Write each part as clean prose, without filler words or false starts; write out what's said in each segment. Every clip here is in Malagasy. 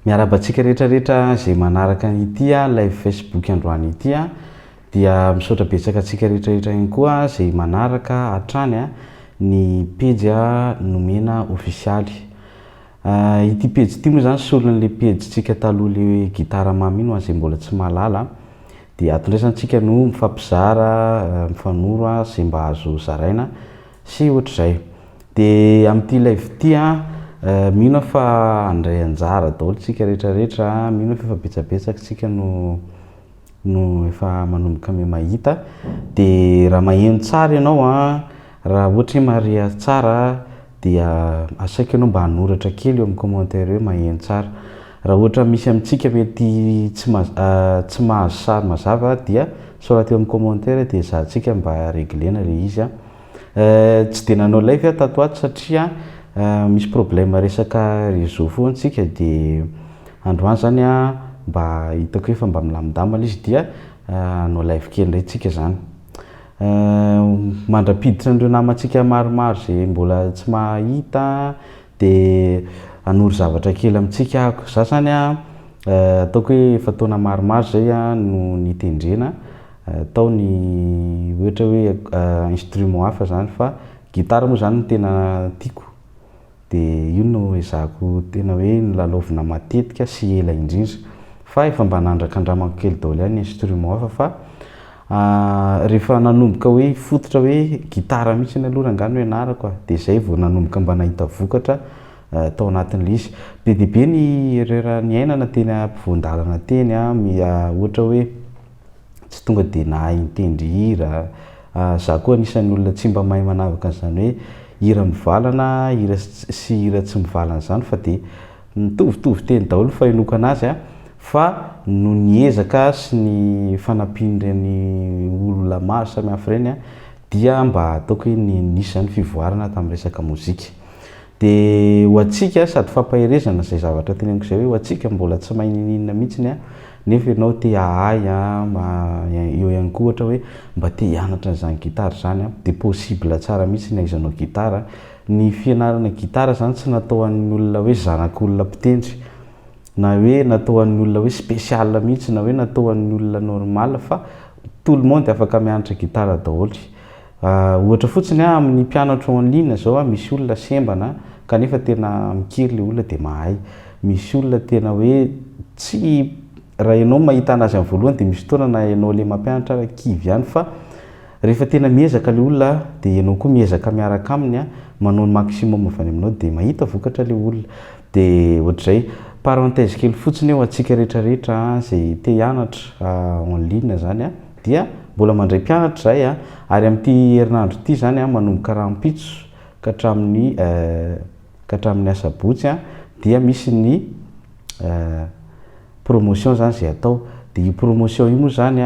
Miarabantsika rehetrarehetra zay manaraka ity live Facebook androany ity dia misaotra betsaka antsika rehetrarehetra ihany koa zay manaraka hatrany ny page Nomena officialy. Ity page ity moa zany solon'le page tsika taloha le gitara mamy iny ho an'izay mbola tsy mahalala dia ato indray zany tsika no mifampizara mifanoro zay mba azo zaraina sy ohatr'izay. Dia amin'ity live ity mino fa andray anjara daholo tsika rehetrarehetra, mino fa efa betsabetsaka tsika no efa manomboka mahita. Dia raha maheno tsara ianao raha ohatra hoe mahare tsara dia asaiko ianao mba hanoratra kely eo amin'ny commentaire hoe maheno tsara. Raha ohatra misy amintsika mety tsy mahazo sary mazava dia soratra eo amin'ny commentaire dia zahantsika mba reglena le izy. Tsy dia nanao live tato ato satria misy problème resaka réseau foana tsika dia androany zany mba hitako hoe fa mba milamindamina izy dia hanao live kely indray tsika zany. Mandrapiditra an'ireo namantsika maromaro zay mbola tsy mahita dia hanoro zavatra kely amintsika ako. Za zany ataoko hoe efa taona maromaro zay no nitendrena tao ny ohatra hoe instrument hafa zany fa gitara moa zany no tena tiako. Dia io no ezahako tena hoe nilalaovina matetika sy ela indrindra fa efa mba nandrakandramako kely daholo ihany instrument hafa fa rehefa nanomboka hoe fototra hoe gitara mihitsy ny aloha angano no ianarako dia zay vao nanomboka mba nahita vokatra tao anatin'ilay izy. Be dia be ny erreur niainana teny ampovoan-dalana teny ohatra hoe tsy tonga dia nahay mitendry hira. Za koa anisan'ny olona tsy mba mahay manavaka an'izany hoe hira mivalana, hira sy hira tsy mivalana zany fa dia mitovitovy teny daholo fa enoiko anazy fa no niezaka sy ny fanampian'ireny olona maro samihafa ireny dia mba ataoko hoe nisy zany fivoarana tamin'ny resaka mozika. Dia ho antsika sady fampaherezana zay zavatra teneniko izay hoe ho antsika mbola tsy mahay ninina mihitsy nefa ianao te hahay eo ihany koa ohatra hoe mba te hianatra an'izany gitara zany dia possible tsara mihitsy ny ahaizanao gitara. Ny fianarana gitara zany tsy natao an'ny olona hoe zanak'olona mpitendry na hoe natao an'ny olona hoe spécial mihitsy na hoe natao an'ny olona normal fa tout le monde afaka mianatra gitara daholo. Ohatra fotsiny amin'ny mpianatra en ligne zao misy olona sembana kanefa tena mikely le olona dia mahay. Misy olona tena hoe tsy raha ianao mahita anazy amin'ny voalohany dia misy fotoana na ianao le mampianatra kivy ihany fa rehefa tena miezaka le olona dia ianao koa miezaka miaraka aminy manao ny maximum avy any aminao dia mahita vokatra le olona. Dia ohatr'izay parenthèse kely fotsiny ho antsika rehetrarehetra zay te hianatra en ligne zany dia mbola mandray mpianatra zay ary amin'ity herinandro ity zany manomboka rahampitso ka hatramin'ny asabotsy dia misy ny promotion zany zay atao. Dia io promotion io moa zany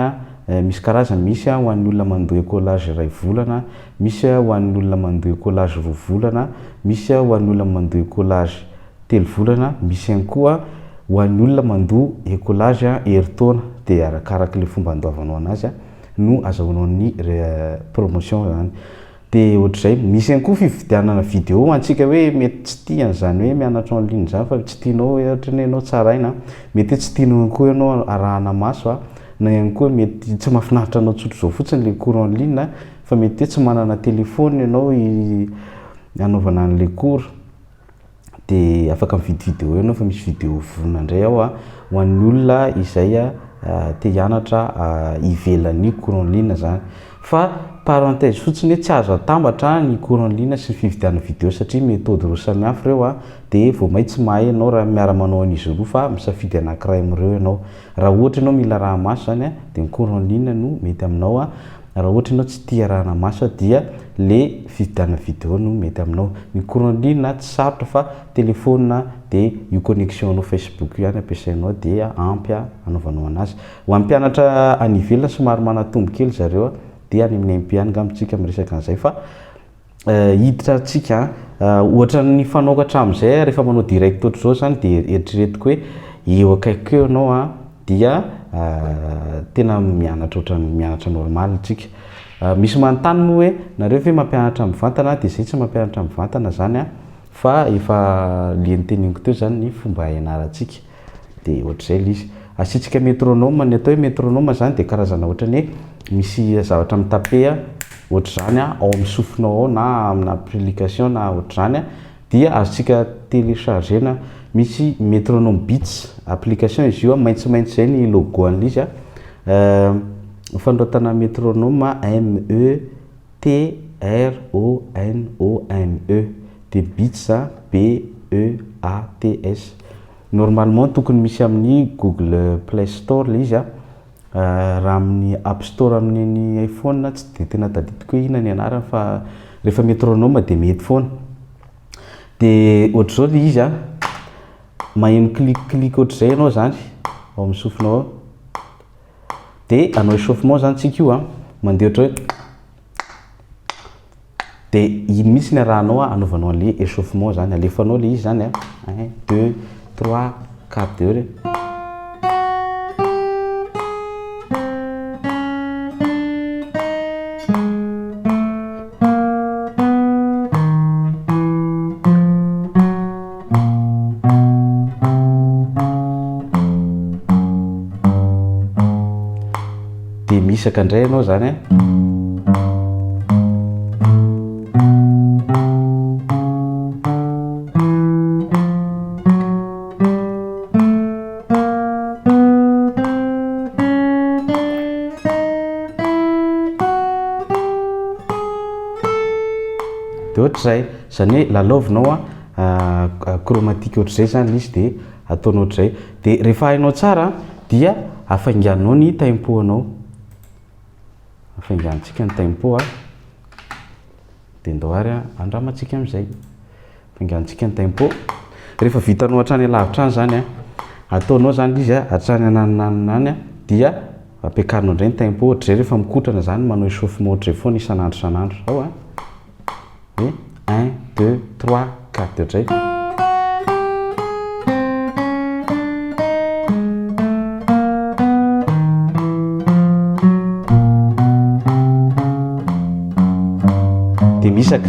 misy karazany, misy ho an'ny olona mandoha écolage 2 volana, misy ho an'ny olona mandoha écolage 2 volana, misy ho an'ny olona mandoha écolage 3 volana, misy ihany koa ho an'ny olona mandoha écolage herintaona. Dia arakaraka le fomba andoavanao anazy no azahoanao ny promotion zany. Dia ohatr'izay misy ihany koa fividianana vidéo antsika hoe mety tsy tia an'izany hoe mianatra en ligne zany fa tsy tianao ohatra ny ianao tsaraina, mety tsy tianao ihany koa ianao arahana maso na ihany koa mety tsy mahafinaritra anao tsotro zao fotsiny le cours en ligne fa mety hoe tsy manana téléphone ianao hanaovana an'le cours dia afaka mividy vidéo ianao fa misy vidéo vonona indray ao ho an'ny olona izay te hianatra ivelan'ny cours en ligne zany. Fa parenthèse fotsiny hoe tsy azo atambatra ny cours en ligne sy ny fividiana vidéo satria méthode roa samihafa ireo dia vao may tsy mahay ianao raha miara-manao an'izy roa fa misafidy anankiray amin'ireo ianao. Raha ohatra ianao mila raha maso zany dia ny cours en ligne no mety aminao. Raha ohatra ianao tsy tia rahana maso dia le fividiana vidéo no mety aminao. Ny cours en ligne tsy sarotra fa téléphone dia io connexion anao Facebook io ihany ampiasainao dia ampy anaovanao anazy. Ho an'ny mpianatra any ivelany somary manatombo kely zareo dia any amin'ny MP ihany amintsika miresaka an'izay fa hiditra tsika ohatra ny fanaokatra amin'izay rehefa manao direct ohatr'izao zany dia eritreretiko hoe eo akaiky eo ianao dia tena mianatra ohatran'ny mianatra normal tsika. Misy manontany moa hoe nareo ve mampianatra mivantana dia izay tsy mampianatra mivantana zany fa efa le niteneniko teo zany ny fomba ianarantsika. de ohatr'izay l izy asitsika métronome ny atao hoe métronome zany de karazana ohatrany hoe misy zavatra mitapea ohatr' zany ao amin'ny sofinao ao na amina application na ohatr' zany dia azontsika téléchargena misy métronome beats application izy io maitsomaitso zay ny logo an'izy fandroatana métronome METRONOME de beats BEATS normalement tokony misy amin'ny Google Play Store le izy raha amin'ny App Store amin'ny iPhone tsy de tena tadidiko hoe ina ny anarany fa rehefa métronome de mety foana de ohatr'izao le izy maheno clic ohatr'izay ianao zany ao amin'ny sofinao ao de anao échauffement zany tsika io mandeha ohatra hoe de iny mihitsy ny arahanao anaovanao an'le échauffement zany alefanao le izy zany 1 2 3 4 de misaka indray ianao zany de ohatr'izay zany hoe lalaovinao chromatique ohatr'izay zany izy de ataonao ohatr'izay de rehefa hainao tsara dia afainganao ny tempo anao afaingantsika ny tempo de ndoary andramantsika am'izay afaingantsika ny tempo rehefa vitanao hatrany lavitra any zany ataonao zany izy hatrany ananinany dia ampiakarinao indray ny tempo ohatr'izay rehefa mikotrana zany manao échauffement ohatr'izay foana isan'andro isan'andro ao 1 2 3 4 ohatr'izay de misaka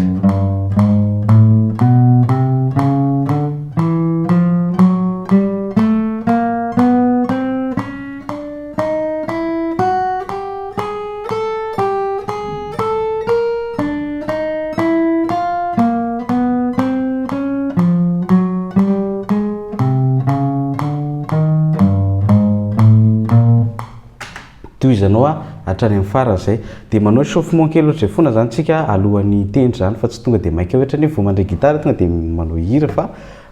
toizanao hatrany amin'ny farany zay de manao échauffement kely ohatr'izay foana zany tsika alohan'ny tendry zany fa tsy tonga de maika ohatrany vao mandray gitara tonga de manao hira fa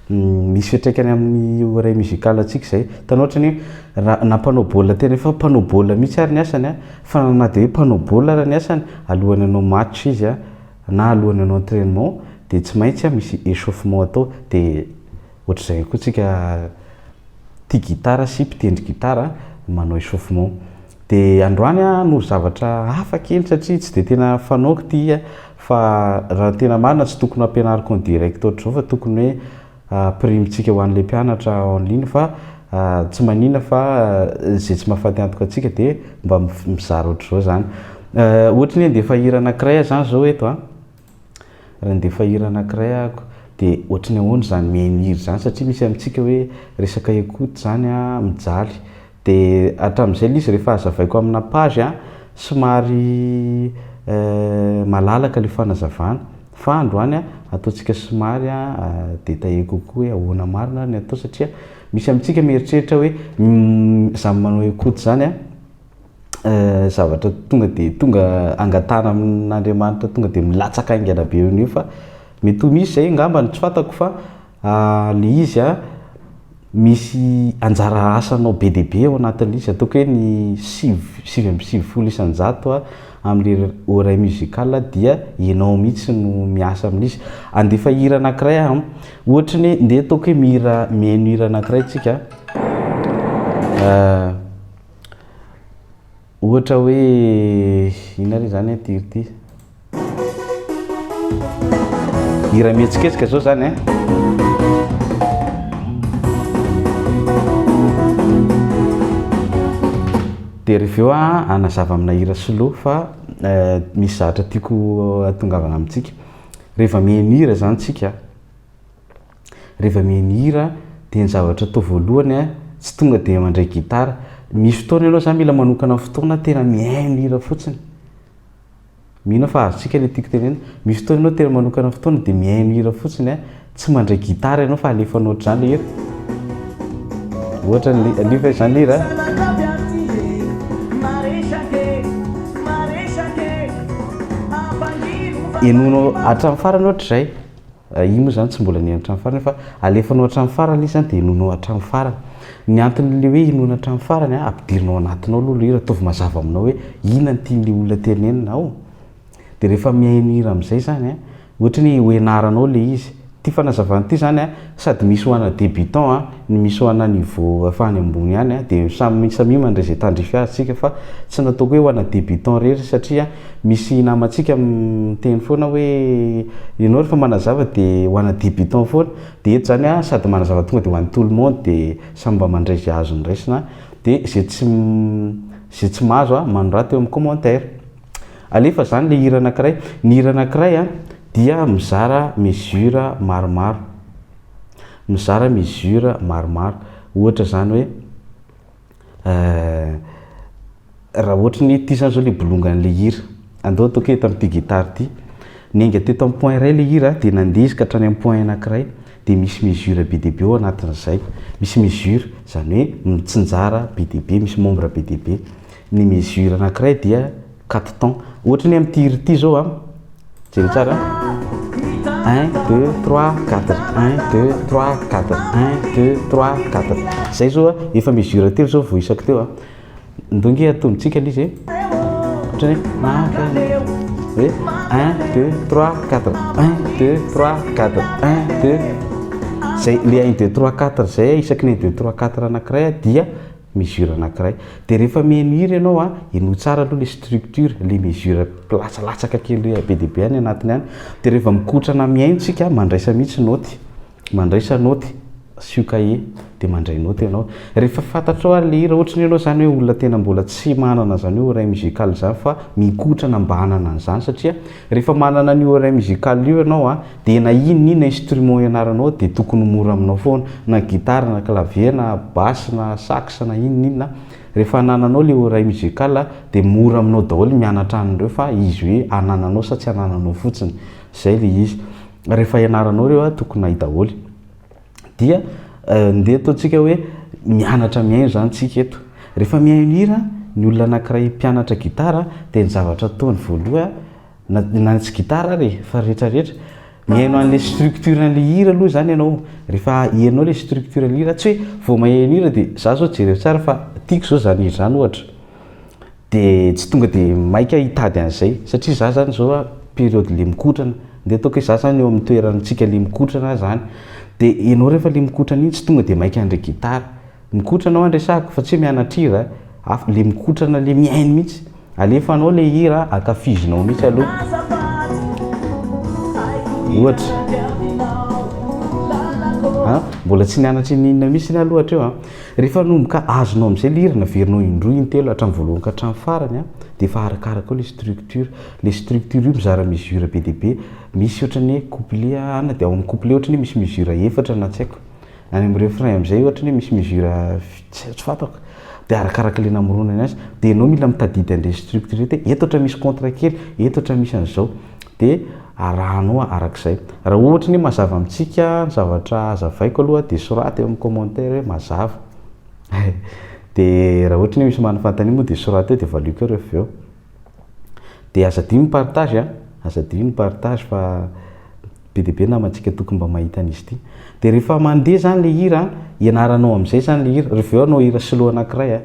misy fitraikany amin'ny oreille musicale atsika zay tanao ohatrany raha na mpanao baolina tena efa mpanao baolina mihitsy ary ny asany fa na de hoe mpanao baolina raha ny asany alohany anao match izy na alohany anao entraînement de tsy maintsy misy échauffement atao de ohatr'izay koa tsika tia gitara sy mpitendry gitara manao échauffement de androany no zavatra hafa kely satria tsy de tena fanaoko ty fa raha tena marina tsy tokony ampianariko en direct ohatr'izao fa tokony hoe primitsika ho an'le mpianatra en ligne fa tsy manina fa zay tsy mahafaty antoka atsika de mba mizara ohatr'izao zany ohatrany andefa hira anankiray zany zao eto raha andefa hira anankiray ako de ohatrany ahoana zany mihira zany satria misy amintsika hoe resaka écoute zany mijaly de hatramin'izay l izy rehefa hazavaiko amina page somary malalaka le fanazavana fa androany ataontsika somary de taheko koa hoe ahoana marina ny atao satria misy amintsika mieritreritra hoe zany manao écoute zany zavatra tonga angatana amin'Andriamanitra tonga de milatsaka aingana be io fa mety ho misy zay ngambany tsy fantako fa le izy misy anjara asanao be deabe ao anatin'izy ataoko hoe ny 7 isanjato amin'le oreille musicale dia ianao mihitsy no miasa amin'izy andefa hira anankiray ohatrany nde ataoko hoe mihaino hira anankiray tsika ohatra hoe ina re zany ty hira mihetsiketsika zao zany de rehefa eo anazava amina hira slow fa misy zavatra tiako atongavana amintsika rehefa mihaino hira zany tsika rehefa mihaino hira de ny zavatra atao voalohany tsy tonga de mandray gitara. Misy fotoana ianao zany mila manokana fotoana tena mihaino hira fotsiny. Mihina fa azontsika le tiako tenena. Misy fotoana ianao tena manokana fotoana de mihaino hira fotsiny a, tsy mandray gitara ianao fa alefanao ohatr'izany le hira. Ohatra alefa izany le hira. Enonao hatramin'ny farany ohatr'izay. Io moa zany tsy mbola nihena hatramin'ny farany fa alefanao hatramin'ny farany izy zany de enonao hatramin'ny farany. Ny anton'le hoe enona hatramin'ny farany a, ampidirinao anatinao aloha le hira, ataovy mazava aminao hoe inona no tian'le olona tenenina ao. De rehefa mihaino hira am'izay zany a, ohatra ny hoenaranao le izy. Ty fanazavana ty zany a, sady misy ho ana débutant a, misy ho ana niveau efa any ambony any a, de samy mandray zay tandrify azy tsika fa tsy nataoko hoe ho ana débutant rehetra satria misy namantsika miteny foana hoe ianao rehefa manazava de ho ana débutant foana, de eto zany a sady manazava tonga de ho an'ny tout le monde de samy mba mandray zay azo ndraisina de zay tsy mahazo a manorata eo amin'ny commentaire. Alefa zany le hira anankiray, ny hira anankiray a dia mizara mesure maromaro. Mizara mesure maromaro. Ohatra zany hoe raha ohatra ny ty zany zao le bolongan'le hira. Andao ataoko eto amin'ity gitara ty. Niainga teto amin'ny point iray le hira de nandeha izy ka hatrany amin'ny point anankiray de misy mesure be dia be ao anatin'izay. Misy mesure zany hoe mitsinjara be dia be, misy membre be dia be. Ny mesure anankiray dia 4 temps. Ohatra ny amin'ity hira ty zao a, jero tsara. 1, 2, 3, 4. 1, 2, 3, 4. 1, 2, 3, 4. Zay zao a, efa mesure telo zao vao isako teo a. Ndonge atombontsika le izy ohatra ny hoe 1, 2, 3, 4. 1, 2, 3, 4. 1, 2. Zay le 1, 2, 3, 4 zay isaky ny 1, 2, 3, 4 anankiray dia mesure anankiray. De rehefa mihaino hira ianao a, eno tsara aloha le structure, le mesure latsalatsaky kely be dia be any anatiny any. De rehefa mikotrana mihaino tsika mandraisa mihitsy naoty. Mandraisa naoty, sioka e de mandray naoty ianao. Rehefa fantatrao ary le hira, ohatra ny ianao zany hoe olona tena mbola tsy manana zany hoe oreille musicale zany fa mikotrana mba hanana an'izany satria rehefa manana an'io oreille musicale io ianao a, de na inona instrument ianaranao de tokony mora aminao foana, na gitara na clavier na basse na sax na inona. Rehefa hanananao le oreille musicale de mora aminao daholo mianatra an'ireo fa izy hoe hanananao sa tsy hanananao fotsiny. Zay le izy. Rehefa ianaranao reo a tokony hay daholo. Dia ndeha ataontsika hoe mianatra mihaino zany tsika eto. Rehefa mihaino hira, ny olona anankiray mpianatra gitara de ny zavatra ataony voaloha na tsy gitara ary fa rehetrarehetra mihaino an'le structure an'le hira aloha zany ianao. Rehefa hainao le structure an'le hira, tsy hoe vao mahaino hira de za zao jereo tsara fa tiako zao zany hira zany ohatra. De tsy tonga de maika hitady an'izay satria za zany zao a période le mikotrana. De ataoko hoe za zany eo amin'ny toerantsika le mikotrana zany. De ianao rehefa le mikotrana iny tsy tonga de maika handray gitara. Mikotrana ao andresako fa tsy hoe mianatra hira, le mikotrana le mihaino mihitsy. Alefanao le hira, akafizinao mihitsy aloha. Ohatra. Mbola tsy nianatra inona mihitsy aloha ohatra eo a. Rehefa nomboka azonao am'izay le hira, naverinao indroa intelo hatramin'ny voalohany ka hatramin'ny farany a, de efa arakaraka ao le structure. Le structure io mizara mesure be dia be. Misy ohatra ny couplet ana de ao amin'ny couplet ohatra ny misy mesure efatra na tsy haiko. Any amin'ny refrain am'izay ohatra ny misy mesure tsy fantako. De arakaraka le namoronany azy de ianao mila mitadidy an'le structure te. Eto ohatra misy contre kely, eto ohatra misy an'izao. De arahanao arak'izay. Raha ohatra ny mazava amintsika zavatra azavaiko aloha de sorata eo amin'ny commentaire hoe mazava. De raha ohatra ny misy manafantany moa de sorata eo de valiko eo rehefa eo. De azadino partage a, azadino partage fa be dia be namantsika tokony mba mahita an'izy ity. De rehefa mandeha zany le hira, ianaranao am'izay zany le hira, rehefa eo anao hira slow anankiray a,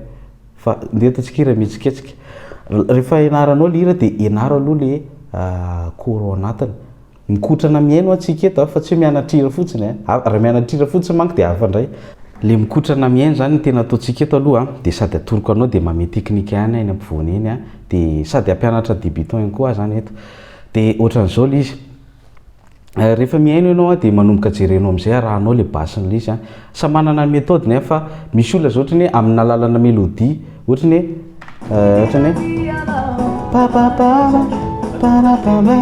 fa ndeha ataontsika hira mihetsiketsika. Rehefa ianaranao le hira de ianaro aloha le coro ao anatiny. Mikotrana mihaino antsika eto fa tsy hoe mianatra hira fotsiny a. Raha mianatra hira fotsiny manko de hafa indray. Le mikotrana mihaino zany no tena ataontsika eto aloha de sady atoroko anao de mame teknika ihany any ampovoany eny a, de sady ampianatra débutant ihany koa zany eto. De ohatran'izao le izy. Rehefa mihaino ianao a de manomboka jerenao am'izay arahanao le basse-n'le izy a. Samy manana ny méthode ny fa misy olona zao ohatra ny amin'ny alalana mélodie, ohatra ny ohatra ny pa pa pa pa pa pa.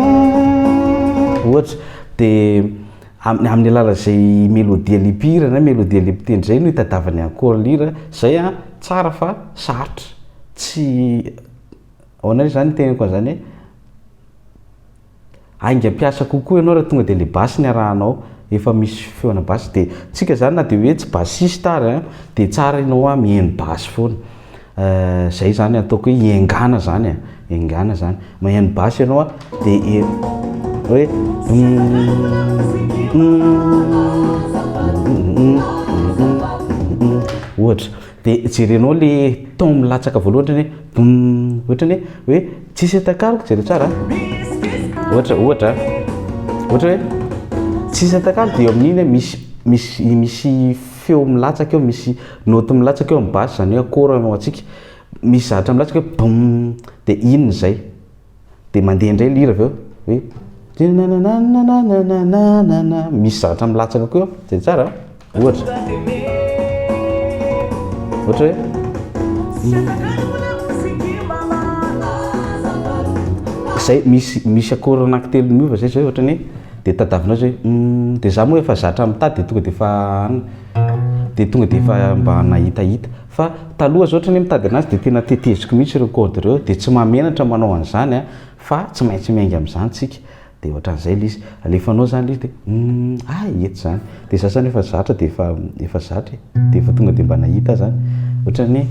Ohatra de amin'ny alalan'izay mélodie lipira na mélodie lipitendry zay no hitadiavany accord lira zay a tsara fa sarotra tsy ahoana zany tenako an'izany hoe aingam-piasa kokoa ianao raha tonga de le basy ny arahanao efa misy feona basy de tsika zany na de hoe tsy bassiste ary de tsara ianao a mihaino basy foana zay zany ataoko hoe iengana zany engana zany mahaino basy ianao a de hoe ohatra de jerenao le ton milatsaka voalohany ohatrany hoe tsisy atakariko jere tsara ohatra hoe tsisy atakariko de eo amin'iny misy feo milatsaka eo misy note milatsaka eo amin'ny basy zany hoe accord anao atsika misy zavatra milatsaka hoe bum de inona zay de mandeha indray lira aveo hoe misy zavatra milatsaka koa zay tsara ohatra hoe zay misy accord anankitelo miova zay ohatrany hoe de tadavinao zay de za moa efa zatra mitady de tonga de efa mba nahitahita fa taloha zao ohatrany mitady anazy de tena teteziko mihitsy ireo corde reo de tsy mahamenatra manao an'izany fa tsy maintsy miainga amin'izany tsika de ohatran'izay le izy alefanao zany le izy de eto zany de sasany efa zatra de efa zatra de efa tonga de mba nahita zany ohatrany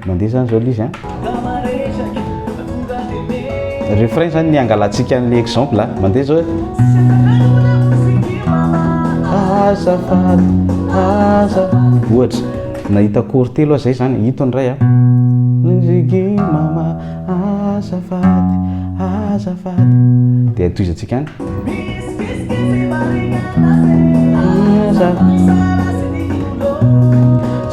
mandeha zany zao le izy refrain zany ny angalatsika an'le exemple mandeha zao azafady ohatra nahita accord telo zay zany hito ndray mama azafady de atoizatsika any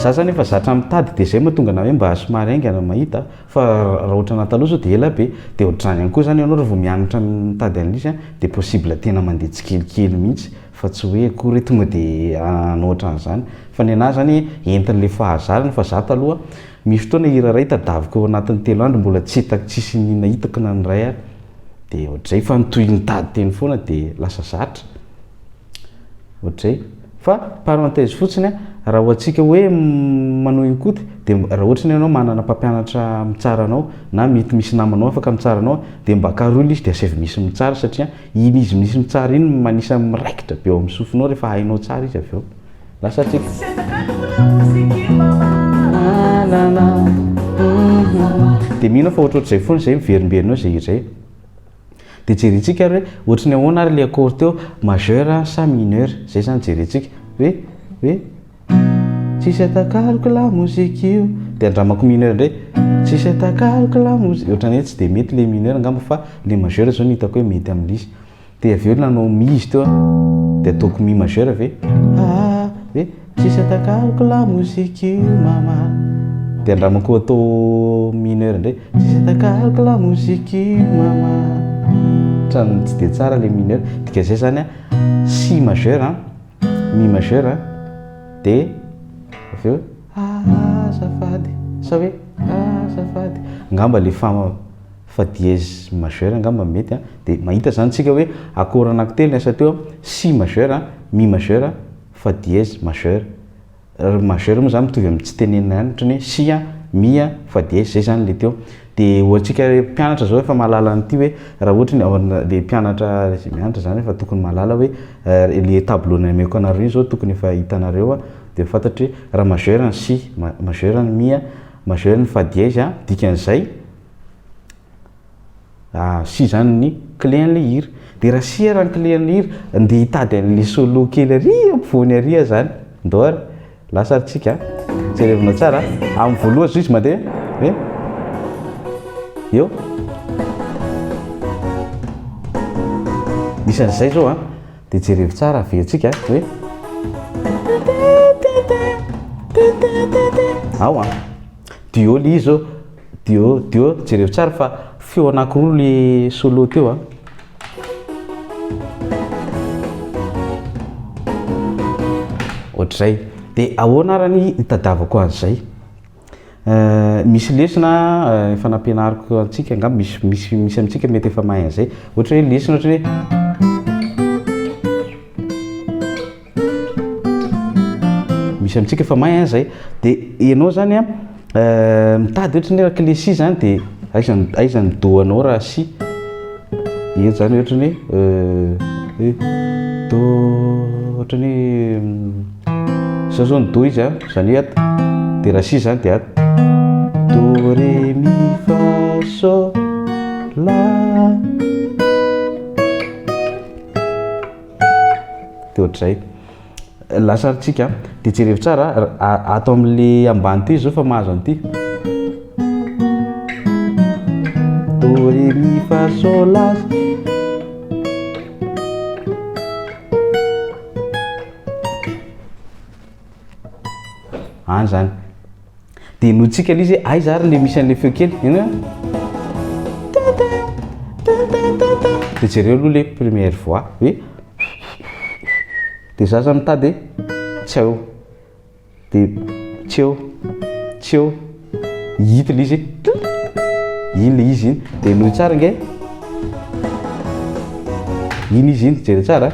za zany efa zatra mitady de zay mahatonga na hoe mba somary aingana mahita fa raha ohatra na taloha zao de ela be de ohatrany ihany koa zany ianao raha vao mianatra mitady an'l'izy de possible tena mandeha tsikelikely mihitsy fa tsy hoe akory tonga de anao ohatran'izany fa ny anahy zany entin'le fahazarany fa za taloha misy fotoana hira ray tadaviko ao anatin'ny telo andro mbola tsisy nahitako na ny ray de ohatr'izay fa nitoy nitady teny foana de lasa zatra ohatr'izay fa parenthèse fotsiny raha hoantsika hoe manao inkoty de raha ohatra ny ianao manana mpampianatra mitsara anao na mety misy namanao afaka mitsara anao de mba karoly izy de asevy misy mitsara satria iny izy misy mitsara iny manisa miraikitra be ao amin'ny sofinao rehefa hainao tsara izy aveo lasa tsika de mihina fa ohatrohatr'izay foana zay miverimberinao zay izay de jerentsika ary hoe ohatrany ahoana ary le accord teo majeur sa mineur zay zany jerentsika hoe tsisy atakariko la mozika io de andramako mineur ndray tsisy atakariko la mozika ohatrany hoe tsy de mety le mineur angamba fa le majeur zao ny hitako hoe mety amin'izy de aveo nanao mi izy teo de ataoko mi majeur ave hoe tsisy atakariko la mozika io mama de andramako atao mineur ndray tsisy atakariko la mozika io mama trano tsy de tsara le mineur dika zay zany si majeur mi majeur de aveo azafady sa hoe azafady ngamba le fa dièse majeur ngamba mety de mahita zany tsika hoe accord anankitelo ny asa teo si majeur mi majeur fa dièse majeur majeur moa zany mitovy amin'ny tsy tenenina ihany ohatrany hoe si mi fa dièse zay zany le teo de ohatsika mpianatra zao efa mahalala an'ity hoe raha ohatra le mpianatra mianatra zany efa tokony mahalala hoe le tableau nameko anareo zao tokony efa hitanareo de fantatry hoe raha majeur ny si majeur ny mi majeur ny fa dièse dikan'izay si zany ny clé an'le hira de raha si raha ny clé an'le hira nde hitady an'le solo kely ary ampovoany ary zany ndao ary lasa arytsika jerevinao tsara amin'ny voaloha zao izy mandeha hoe eo misy an'izay zao de jerevy tsara avetsika hoe ao dio le izy zao dio jerevy tsara fa feo anankiroa le solo teo ohatr'izay de ahoana arany hitadiavako an'izay misy lesina efa nampianariko antsika angamba misy amintsika mety efa mahay an'izay ohatra hoe lesina ohatra hoe misy amintsika efa mahay zay dia ianao zany a mitady ohatra ny clé si zany dia aiza ny do anao raha si eto zany ohatra ny do ohatra ny sao zao ny do izy a zany hoe dia raha si zany dia do ré mi fa so la dia ohatr'izay lasaritsika dia jerevy tsara ato amin'le ambany ty zao fa mahazo an'ity do ré mi fa so la any zany dia notsika lizy ay zary le misy an'le feo kely ina dia jereo aloha le première fois hoe dia za zany mitady tsao dia tseo hita le izy iny le izy iny dia noho tsara nge iny izy iny jere tsara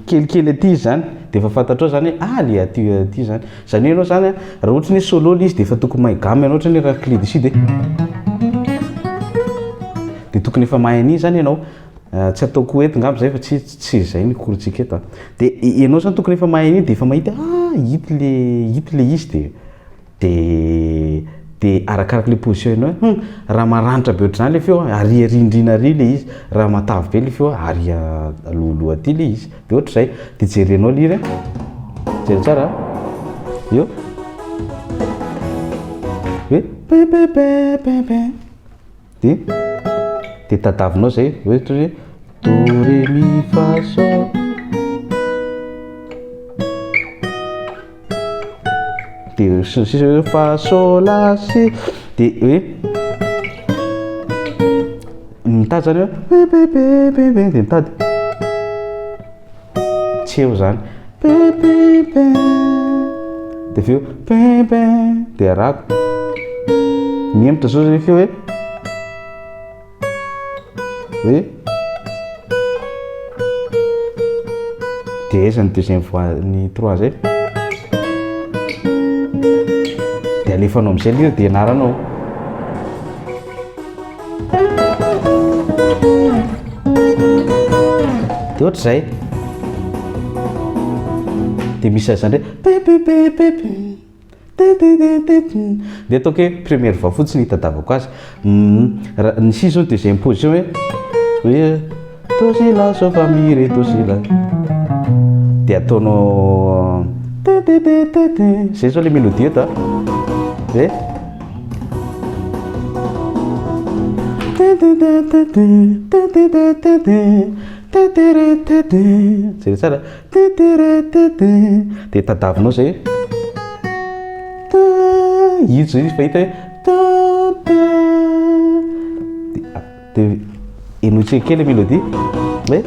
kelikely aty zany dia efa fantatrao zany le aty zany zany hoe ianao zany raha ohatra ny solo le izy dia efa tokony mahay gamme ianao ohatra ny raha clé de sud dia tokony efa mahay an'iny zany ianao tsy ataoko eto ngamba zay fa tsy zay ny korontsika eto dia ianao zany tokony efa mahay an'iny dia efa mahita hita le izy dia arakaraka le position ianao raha maranitra be ohatr'izany le feo ary rindrina ary le izy raha matavy be le feo ary alohaloha aty le izy dia ohatr'izay dia jerenao lira jery tsara io hoe dia tadavinao zay ohatra hoe do ré mi fa so dia sisy hoe fa so la si dia hoe mitady zany hoe dia mitady tseo zany dia feo dia arako mihemitra zao zay feo hoe dia aiza ny deuxième fois ny trois zay dia alefanao amin'izay lira dia anaranao dia ohatr'izay dia misy azany dia ataoko hoe première fois fotsiny hitadiavako azy ny si zao deuxième position hoe do si la so fa mi ré do si la dia ataonao zay zao le mélodie eto hoe zay tsara dia tadavinao zay izy izy fa hita hoe dia enotsika kely mélodie hoe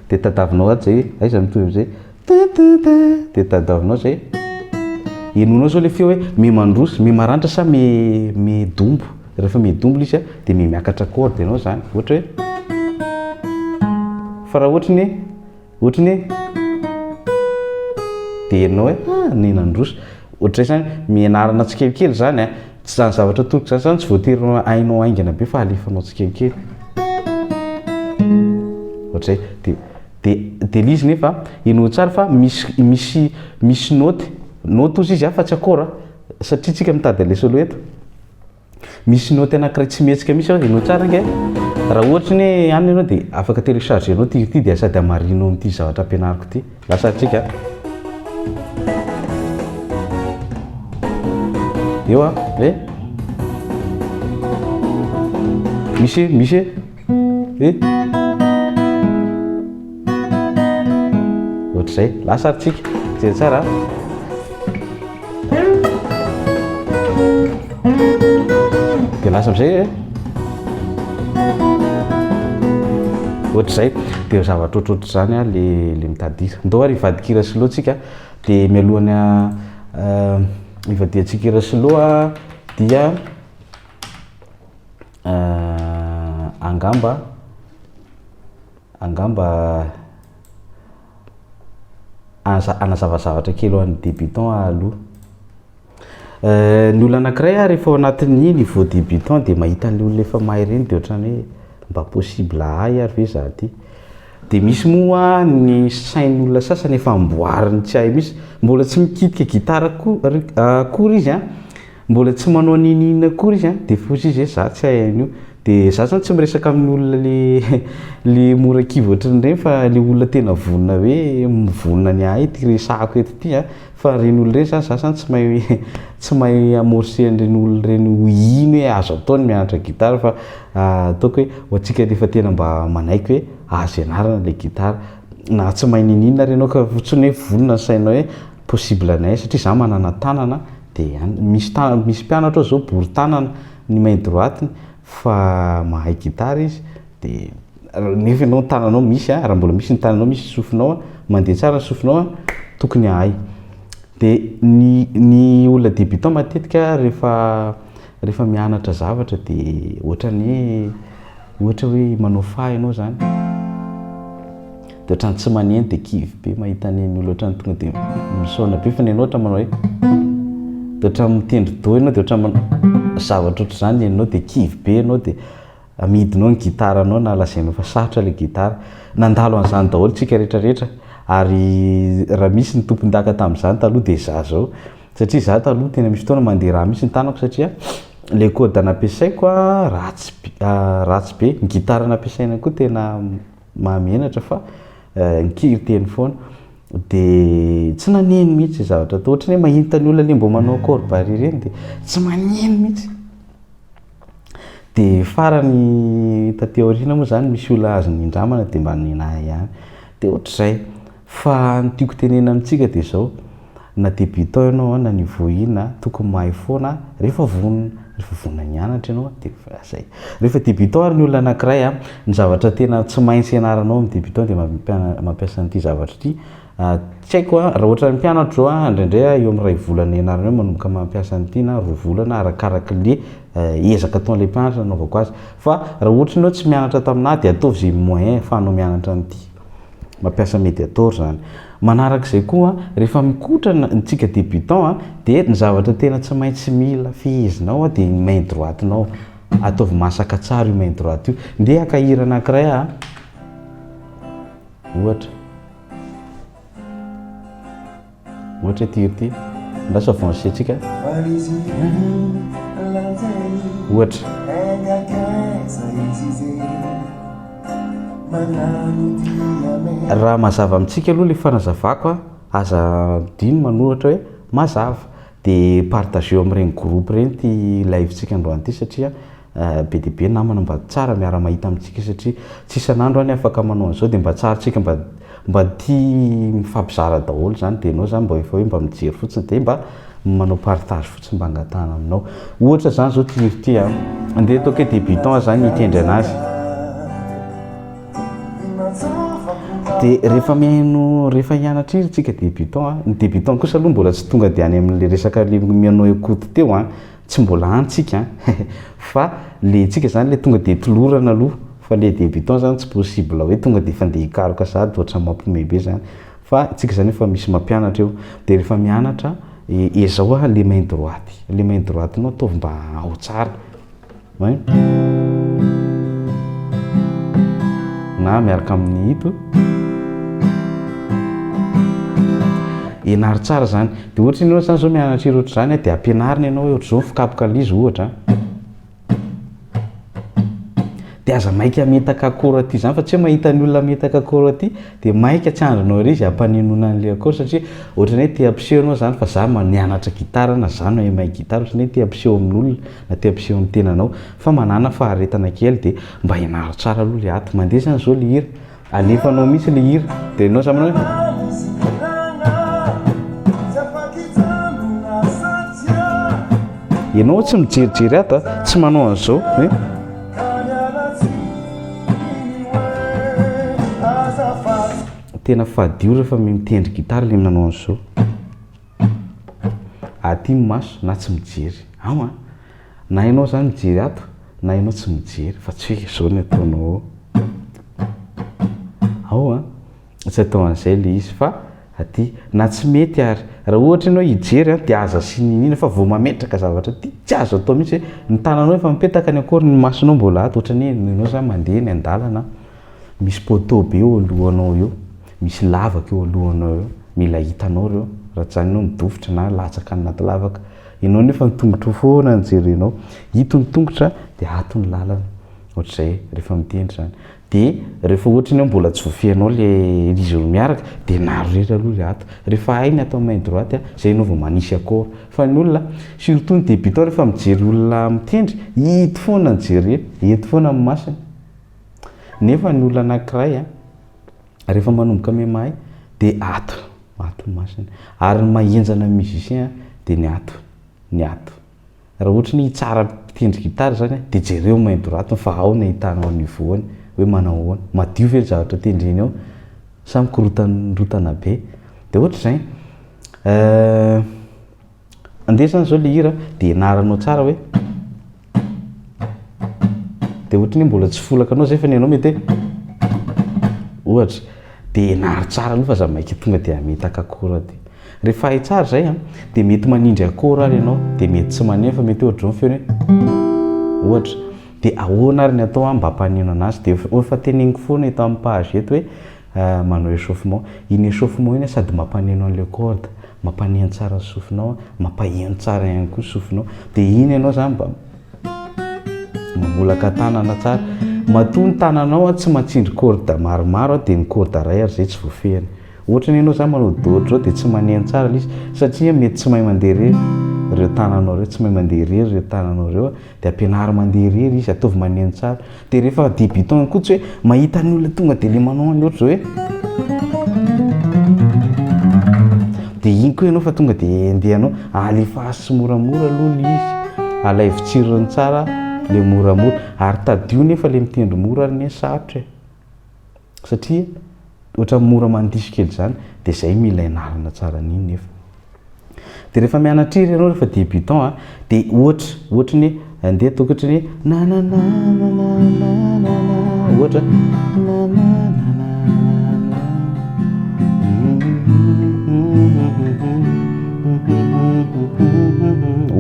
dia tadavinao ato zay aiza mitovy am'zay dia tadavinao zay enonao zao le feo hoe memandroso memaranitra sa medombo rehefa medombo le izy a dia miakatra corde ianao zany ohatra hoe fa raha ohatra ny dia enao hoe nenandroso ohatr'izay zany mianarana tsikelikely zany tsy zany zavatra toroka zany tsy voatery ainao aingana be fa alefanao tsikelikely ohatr'izay dia lizy nefa enao tsara fa misy note ozy izy fa tsy akora satria tsika mitady ale solo eto misy note anankiray tsy mihetsika misy enao tsara nge raha ohatra ny any ianao dia afaka télécharge anao ty dia sady amarinao amin'ity zavatra ampianariko ty lasa tsika eo hoe misy hoe ohatr'izay lasa tsika jery tsara dia lasa am'izay ohatr'izay dia zavatra ohatrohatr' zany le mitady ndao ary ivadikira silo tsika dia mialohany ivadiantsika ira silo dia angamba anazavazavatra kely ho an'ny débutant aloha. Ny olona anankiray rehefa ao anatin'ny niveau débutant dia mahita ny olona efa mahay ireny dia ohatrany hoe mba possible ahay ary ve za ty. Dia misy moa ny sain'ny olona sasany efa amboariny tsy hay misy, mbola tsy mikitika gitara akory izy mbola tsy manao ninina akory izy dia fosy izy hoe za tsy hay an'io. Dia za zany tsy miresaka amin'ny olona le mora kivo ohatrany ireny fa le olona tena vonona hoe mivonona ny ahy ty resako eto ty fa reny olona reny za zany tsy mahay amorcer an'ireny olona reny ho ino hoe azo ataony mianatra gitara fa ataoko hoe antsika rehefa tena mba manaiky hoe azo ianarana le gitara na tsy mahay ninina renao ka fotsiny hoe vonona ny sainao hoe possible anay satria za manana tanana dia misy mpianatra zao bory tanana ny main droite fa mahay gitara izy dia nefa ianao tananao misy raha mbola misy ny tananao misy sofinao mandeha tsara ny sofinao tokony ahay. Dia ny olona débutant matetika rehefa mianatra zavatra dia ohatra hoe manao fahy ianao zany dia ohatrany tsy maneno dia kivy be mahita ny olona ohatrany tonga dia misaona be fa ny ianao ohatrany manao hoe dia ohatrany mitendry do ianao dia ohatrany zavatra ohatr' izany ianao dia kivy be ianao dia amidinao ny gitara anao na lazainao fa sarotra le gitara. Nandalo an'izany daholo tsika rehetrarehetra ary raha misy ny tompon-daka tamin'izany taloha dia za zao satria za taloha tena misy fotoana mandeha raha misy ny tanako satria le code nampiasaiko ratsy be, ny gitara nampiasaina koa tena mahamenatra fa nikiry teny foana dia tsy naneno mihitsy zavatra atao ohatrany hoe mahita ny olona le mbo manao corps barré ireny dia tsy maneno mihitsy. Dia farany taty aoriana moa zany misy olona azo ny indramana dia mba ninahy ihany dia ohatr'izay fa ny tiako tenena amintsika dia zao na débutant ianao na niveau ina tokony mahay foana rehefa vonona nianatra ianao dia zay. Rehefa débutant ary ny olona anankiray ny zavatra tena tsy maintsy ianaranao amin'ny débutant dia mampiasa an'ity zavatra ity. Tsy haiko raha ohatra ny mpianatra zao indraindray eo amin'ny ray volana ianarana eo manomboka mampiasa an'ity na roa volana arakaraka le ezaka ataon'ilay mpianatra nanaovako azy fa raha ohatra ianao tsy mianatra taminahy dia ataovy zay moyen ahafahanao mianatra an'ity, mampiasa médiator zany. Manarak'izay koa rehefa mikotrana ntsika débutant dia ny zavatra tena tsy maintsy mila fihezinao dia ny main droite nao ataovy masaka tsara io main droite io. Ndeha akahira anankiray ohatra ty lasa avancé tsika ohatra raha mazava amintsika aloha le fanazavako aza dino manoratra hoe mazava dia partageo amin'ireny groupe ireny ty live-tsika androany ity satria be dia be namana mba tsara miara mahita amintsika satria tsy isan'andro any afaka manao an'izao dia mba tsara tsika mba tia mifampizara daholo zany dia ianao zany mba efa hoe mba mijery fotsiny dia mba manao partage fotsiny mba angatahana aminao. Ohatra zany zao ty andeha ataoko hoe débutant zany hitendry anazy dia rehefa hianatra izy tsika débutant ny débutant kosa aloha mbola tsy tonga dia any amin'le resaka le mianao ekoty teo tsy mbola antsika fa le tsika zany le tonga dia tolorana aloha fa le débutant zany tsy possible hoe tonga dia fandeha hikaroka sady ohatrany mampiomehy be zany fa tsika zany efa misy mampianatra eo dia rehefa mianatra ezao le main droite nao ataovy mba ao tsara na miaraka amin'ny hito ianary tsara zany dia ohatra ianao zany zao mianatra iry ohatr' zany dia ampianarina ianao hoe ohatr'izao fikapoka lizy ohatra dia aza maika metaka akora ty zany fa tsy hoe mahita ny olona metaka akora ty dia maika tsy andronao ry izy hampanenona an'ilay akora satria ohatrany hoe te hampiseho anao zany fa za nianatra gitara na za no mahay gitara ohatrany hoe te hampiseho amin'olona na te hampiseho amin'ny tenanao fa manana faharetana kely dia mba ianaro tsara aloha le ato mandeha zany zao le hira alefanao mihitsy le hira dia ianao zany manao ianao tsy mijerijery ato tsy manao an'izao tena fadio rehefa mitendry gitara le manao an'izao aty maso na tsy mijery na ianao zany mijery ato na ianao tsy mijery fa tsy hoe zao ny ataonao ao a tsy atao an'izay le izy fa aty na tsy mety ary raha ohatra ianao hijery a dia aza sy ninina fa vao mametraka zavatra ty tsy azo atao mihitsy hoe ny tananao efa mipetaka ny akory ny masonao mbola ato ohatra ny ianao zany mandeha ny an-dalana misy poteau be eo alohanao eo misy lavaka eo alohanao eo mila hitanao reo raha tsy zany ianao midovitra na latsaka anaty lavaka ianao nefa nitongotra foana nijerenao hito ny tongotra dia ato ny lalana ohatr'izay rehefa mitendry zany dia rehefa ohatra ianao mbola tsy voafehinao le izy roa miaraka dia naro rehetra aloha le ato rehefa ainy atao main droite a zay ianao vao manisy akora fa ny olona surtout ny débutant rehefa mijery olona mitendry hito foana nijery hito foana amin'ny masiny nefa ny olona anankiray a rehefa manomboka memahay dia ato ny masiny ary ny mahenjana musicien dia ny ato raha ohatra ny tsara mpitendry gitara zany dia jereo main droite fa ao ny ahitanao ny voany hoe manao ahoana madio ve ny zavatra tendreny ao samy korotana be dia ohatra izay andesana zao le hira dia ianaranao tsara hoe dia ohatra ny mbola tsy folaka anao zay fa ny anao mety hoe ohatra dia ianary tsara aloha fa za maika tonga dia metaka akora dia rehefa hay tsara zay a dia mety manindry akora ary ianao dia mety tsy maneno fa mety ohatra zao feony hoe ohatra dia ahoana ary ny atao a mba hampaneno anazy dia efa teneniko foana eto amin'ny page eto hoe manao échauffement iny échauffement iny sady mampaneno an'le corde mampaneno tsara ny sofinao mampaheno tsara ihany koa sofinao dia iny ianao zany mba mamolaka tanana tsara matoa ny tananao tsy matsindry corde maromaro dia ny corde ray ary zay tsy voafehany ohatra ny ianao zany manao dôtra zao dia tsy maneno tsara izy satria mety tsy mahay mandeha rery reo tananao reo tsy mahay mandeha rery reo tananao reo dia ampianary mandeha rery izy ataovy maneno tsara dia rehefa débutant koa tsy hoe mahita ny olona tonga dia le manao any ohatra zao hoe dia iny koa ianao fa tonga dia andehanao alefaso sy moramora aloha le izy alaivitsirony tsara le moramora ary tadio nefa le mitendry mora ary ny sarotra satria ohatra mora mandiso kely zany dia zay mila ianarana tsara an'iny nefa dia rehefa mianatra hira ianao rehefa débutant a dia ohatra ny andeha atao ohatra ny ohatra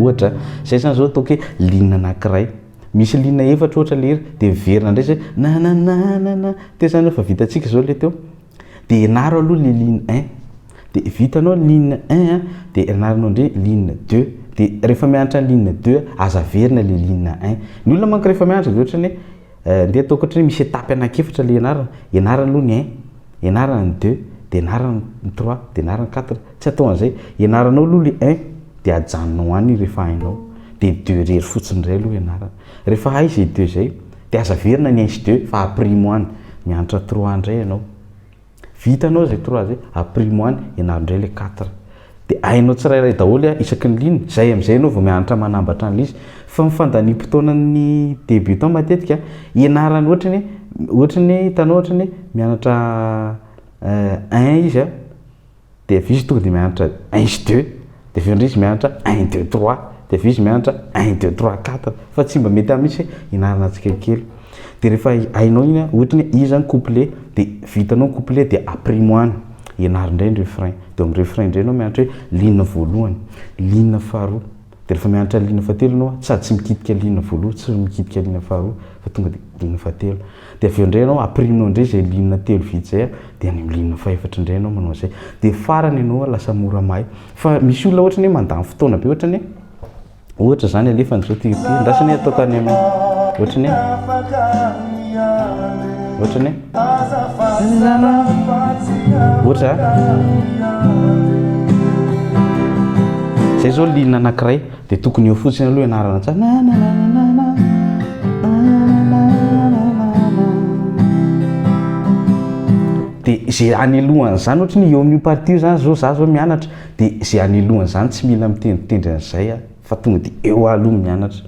ohatra zay zany zao ataoko hoe linina anankiray misy linina efatra ohatra le hira dia miverina indray zay nanananana teo zany rehefa vitantsika zao le teo dia ianaro aloha le ligne 1 dia vitanao ligne 1 a dia ianaranao indray ligne 2 dia rehefa mianatra ligne 2 aza verina le ligne 1 ny olona manko rehefa mianatra dia ohatra ny andeha ataoko ohatra ny misy étape anankiefatra le ianarana aloha ny 1 ianarana ny 2 dia ianarana ny 3 dia ianarana ny 4 tsy atao an'izay ianaranao aloha le 1 dia ajanonao any rehefa hainao dia 2 rery fotsiny iray aloha ianarana rehefa hay izay 2 zay dia aza verina ny 1 2 fa aprimo any mianatra 3 indray ianao vitanao zay 3 zay aprimo any ianaro indray le 4 dia hainao tsirairay daholo isaky ny ligne zay amin'izay ianao vao mianatra manambatra an'lizy fa mifandaniam-potoanan'ny débutant matetika ianarany ohatra ny hitanao ohatra ny mianatra 1 izy a dia vizy tonga dia mianatra 1 2 dia aveo indray izy mianatra 1 2 3 dia aveo izy mianatra 1 2 3 4 fa tsy mba mety amitsy ianarana tsikelikely dia rehefa hainao iny ohatra ny izy zany couplet dia vitanao couplet dia aprimo any ianaro indray ny refrain dia amin'ny refrain indray ianao mianatra hoe ligne voalohany ligne faharoa dia rehefa mianatra ligne fahatelo ianao sady tsy mikitika ligne voalohany tsy mikitika ligne faharoa fa tonga dia ligne fahatelo dia aveo indray ianao aprimonao indray zay ligne telo vitsy zay dia any amin'ny ligne fahaefatra indray ianao manao zay dia farany ianao lasa mora mahay fa misy olona ohatra ny mandany fotoana be ohatra ny ohatra zany alefany zao ty ndasany atao tany amin'ny ohatra ny ohatra zay zao ligne anankiray dia tokony eo fotsiny aloha ianarana tsara dia zay any alohan'izany ohatra ny eo amin'io partie zany zao za zao mianatra dia zay any alohan'izany tsy mila mitendritendry an'izay fa tonga dia eo aloha mianatra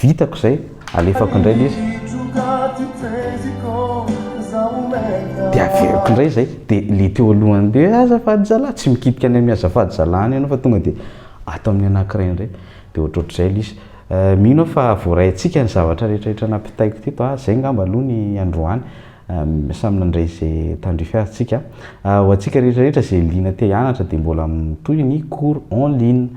vitako zay alefako indray le izy dia averiko indray zay dia le teo alohany be azafady zalahy tsy mikitika any amin'ny azafady zalahy any ianao fa tonga dia atao amin'ny anankiray indray dia ohatrohatr'izay le izy mino fa voaray atsika ny zavatra rehetrarehetra nampitaiko teto zay ngamba aloha ny androany samy nandray zay tandrify azy ho atsika rehetrarehetra zay lina te hianatra de mbola mitoy ny cours en ligne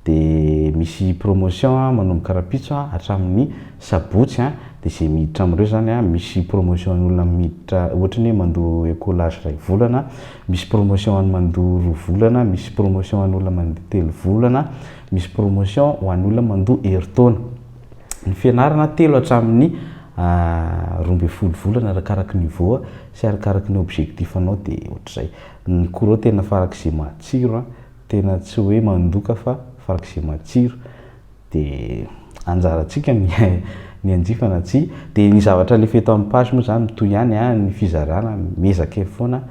de misy promotion manomboka rapitso hatramin'ny sabotsy de zay miditra am'ireo zany misy promotion an'olona miditra ohatra ny hoe mandoa écolage ray volana, misy promotion any mandoa 2 volana, misy promotion an'olona mandoa 3 volana, misy promotion ho an'olona mandoa herintaona. Ny fianarana 3 hatramin'ny 12 volana arakaraky niveau sy arakaraky ny objectif anao de ohatr'izay. Ny cours tena farak'izay matsiro tena tsy hoe mandoka fa farak'izay matsiro de anjarantsika ny anjifana tsy de ny zavatra le feto amin'ny page moa zany mitoy ihany ny fizarana mezaka foana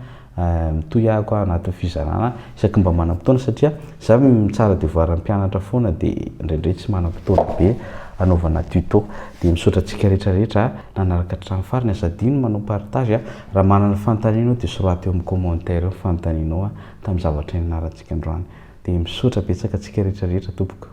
mitoy ahako anaty fizarana isaky mba manam-potoana satria za mitsara devoir am-pianatra foana de indraindray tsy manam-potoana be anaovana tuto de misaotra antsika rehetrarehetra nanaraka hatramin'ny farany azadino manao partage raha manana fanontaniana de soraty eo amin'ny commentaire fanontanianao tamin'ny zavatra nianarantsika androany de misaotra betsaka antsika rehetrarehetra tompoko.